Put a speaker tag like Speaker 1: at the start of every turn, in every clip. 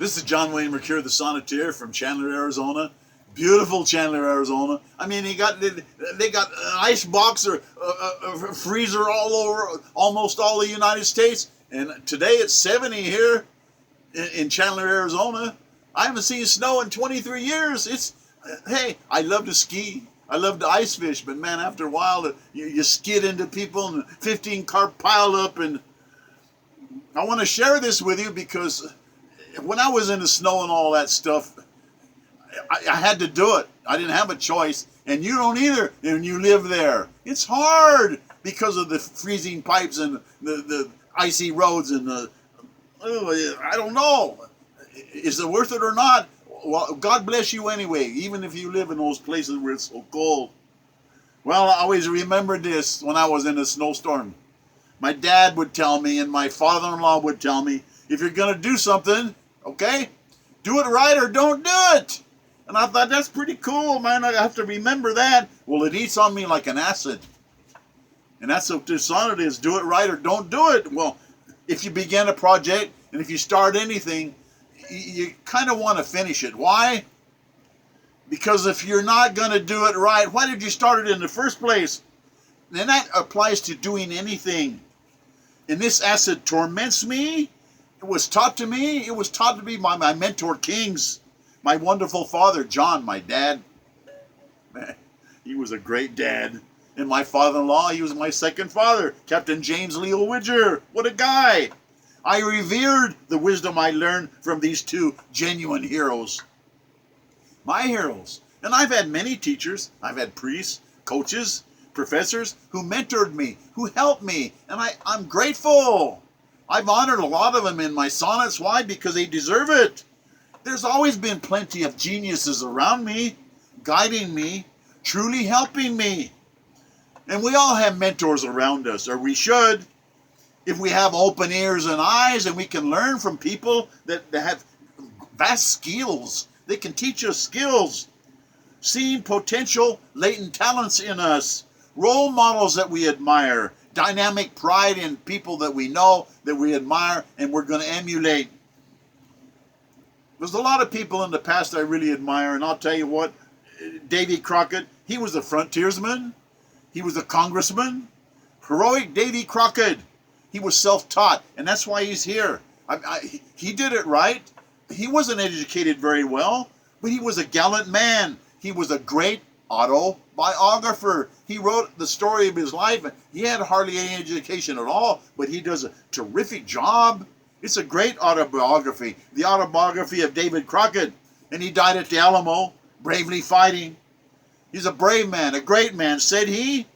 Speaker 1: This is John Wayne Mercure, the Sonneteer from Chandler, Arizona. Beautiful Chandler, Arizona. I mean, they got an ice box or a freezer all over almost all the United States. And today it's 70 here in Chandler, Arizona. I haven't seen snow in 23 years. Hey, I love to ski. I love to ice fish, but man, after a while, you skid into people and 15 car pile up. And I want to share this with you because when I was in the snow and all that stuff, I had to do it. I didn't have a choice. And you don't either when you live there. It's hard because of the freezing pipes and the icy roads and I don't know. Is it worth it or not? Well, God bless you anyway, even if you live in those places where it's so cold. Well, I always remembered this when I was in a snowstorm. My dad would tell me and my father-in-law would tell me, if you're going to do something, okay, do it right or don't do it. And I thought, that's pretty cool, man. I have to remember that. Well, it eats on me like an acid. And that's what this sonnet is. Do it right or don't do it. Well, if you begin a project and if you start anything, you kind of want to finish it. Why? Because if you're not going to do it right, why did you start it in the first place? And that applies to doing anything. And this acid torments me. It was taught to me. It was taught to me by my mentor kings. My wonderful father, John, my dad. Man, he was a great dad. And my father-in-law, he was my second father, Captain James Leo Widger. What a guy. I revered the wisdom I learned from these two genuine heroes. My heroes. And I've had many teachers. I've had priests, coaches, professors who mentored me, who helped me. And I'm grateful. I've honored a lot of them in my sonnets. Why? Because they deserve it. There's always been plenty of geniuses around me, guiding me, truly helping me. And we all have mentors around us, or we should. If we have open ears and eyes and we can learn from people that have vast skills, they can teach us skills, seeing potential, latent talents in us, role models that we admire, dynamic pride in people that we know, that we admire, and we're going to emulate. There's a lot of people in the past I really admire, and I'll tell you what, Davy Crockett, he was a frontiersman, he was a congressman, heroic Davy Crockett. He was self-taught, and that's why he's here. He did it right. He wasn't educated very well, but he was a gallant man. He was a great autobiographer. He wrote the story of his life, and he had hardly any education at all, but he does a terrific job. It's a great autobiography, the autobiography of David Crockett, and he died at the Alamo, bravely fighting. He's a brave man, a great man, said he.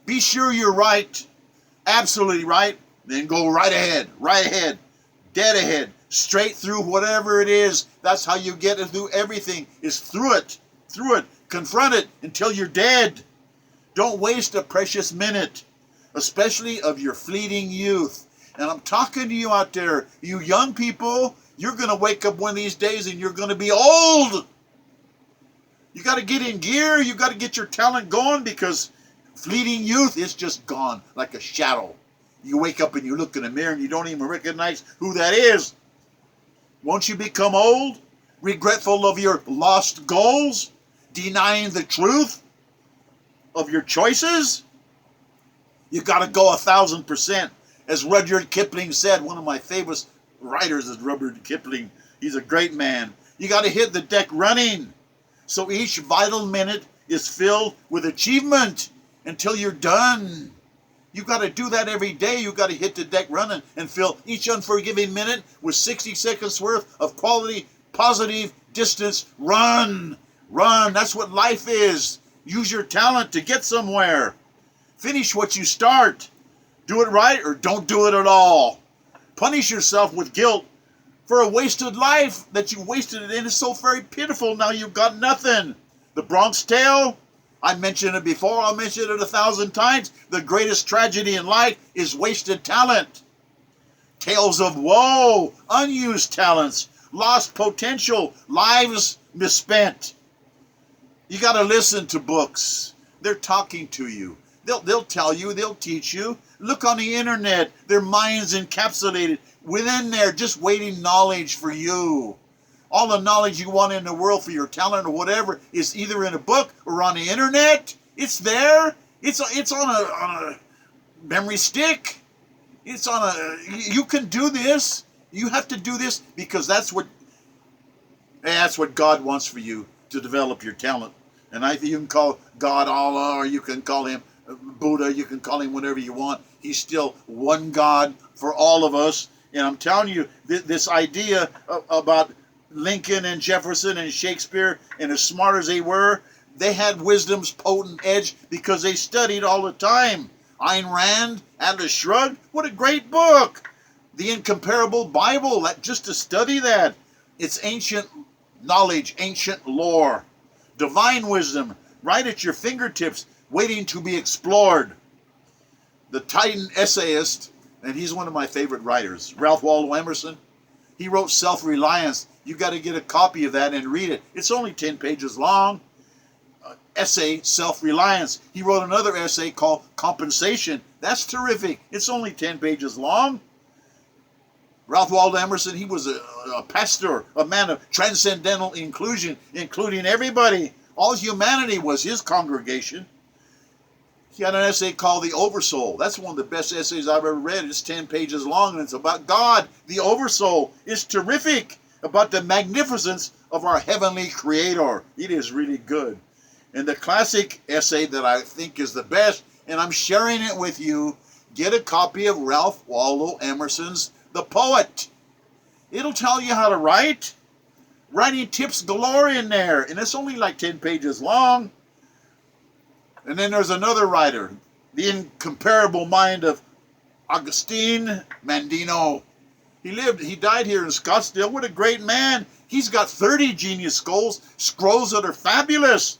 Speaker 1: Be sure you're right, absolutely right, then go right ahead, dead ahead, straight through whatever it is. That's how you get through everything, is through it, confront it until you're dead. Don't waste a precious minute, especially of your fleeting youth. And I'm talking to you out there, you young people, you're going to wake up one of these days and you're going to be old. You got to get in gear. You got to get your talent going because fleeting youth is just gone like a shadow. You wake up and you look in the mirror and you don't even recognize who that is. Won't you become old, regretful of your lost goals, denying the truth of your choices? You got to go 1,000%. As Rudyard Kipling said, one of my favorite writers is Rudyard Kipling. He's a great man. You got to hit the deck running. So each vital minute is filled with achievement until you're done. You got to do that every day. You got to hit the deck running and fill each unforgiving minute with 60 seconds worth of quality, positive distance. Run. That's what life is. Use your talent to get somewhere. Finish what you start. Do it right or don't do it at all. Punish yourself with guilt for a wasted life that you wasted it in. It's so very pitiful. Now you've got nothing. The Bronx Tale, I mentioned it before. I'll mention it 1,000 times. The greatest tragedy in life is wasted talent. Tales of woe, unused talents, lost potential, lives misspent. You got to listen to books. They're talking to you. They'll tell you, they'll teach you. Look on the internet. Their minds encapsulated within there, just waiting knowledge for you. All the knowledge you want in the world for your talent or whatever is either in a book or on the internet. It's there. It's on a memory stick. It's on a. You can do this. You have to do this because that's what God wants for you, to develop your talent. And you can call God Allah, or you can call him Buddha. You can call him whatever you want. He's still one God for all of us. And I'm telling you, this idea about Lincoln and Jefferson and Shakespeare, and as smart as they were, they had wisdom's potent edge because they studied all the time. Ayn Rand, Atlas Shrugged, what a great book. The Incomparable Bible, just to study that. It's ancient knowledge, ancient lore, divine wisdom, right at your fingertips, waiting to be explored. The Titan essayist, and he's one of my favorite writers, Ralph Waldo Emerson, he wrote Self-Reliance. You got to get a copy of that and read it. It's only 10 pages long. Essay, Self-Reliance. He wrote another essay called Compensation. That's terrific. It's only 10 pages long. Ralph Waldo Emerson, he was a pastor, a man of transcendental inclusion, including everybody. All humanity was his congregation. He had an essay called The Oversoul. That's one of the best essays I've ever read. It's 10 pages long, and it's about God. The Oversoul is terrific, about the magnificence of our heavenly Creator. It is really good. And the classic essay that I think is the best, and I'm sharing it with you, get a copy of Ralph Waldo Emerson's The Poet. It'll tell you how to write. Writing tips galore in there, and it's only like 10 pages long. And then there's another writer, The Incomparable Mind of Augustine Mandino. He died here in Scottsdale. What a great man. He's got 30 genius scrolls that are fabulous.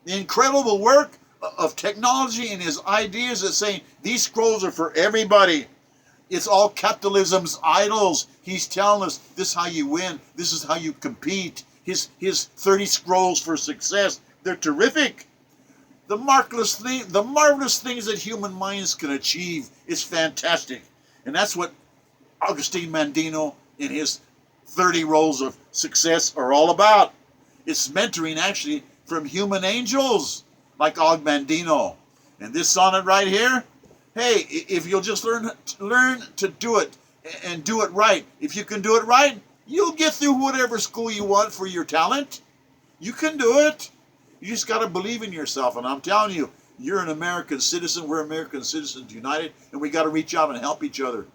Speaker 1: The incredible work of technology and his ideas is saying these scrolls are for everybody. It's all capitalism's idols. He's telling us this is how you win. This is how you compete. His 30 scrolls for success, they're terrific. The marvelous things that human minds can achieve is fantastic. And that's what Augustine Mandino and his 30 roles of success are all about. It's mentoring actually from human angels like Og Mandino. And this sonnet right here, hey, if you'll just learn to do it and do it right, if you can do it right, you'll get through whatever school you want for your talent. You can do it. You just got to believe in yourself. And I'm telling you, you're an American citizen. We're American citizens united. And we got to reach out and help each other.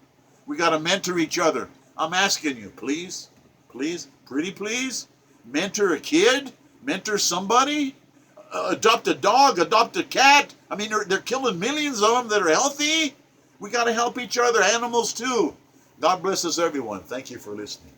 Speaker 1: We got to mentor each other. I'm asking you, please, pretty please, mentor a kid, mentor somebody, adopt a dog, adopt a cat. I mean, they're killing millions of them that are healthy. We got to help each other, animals too. God bless us, everyone. Thank you for listening.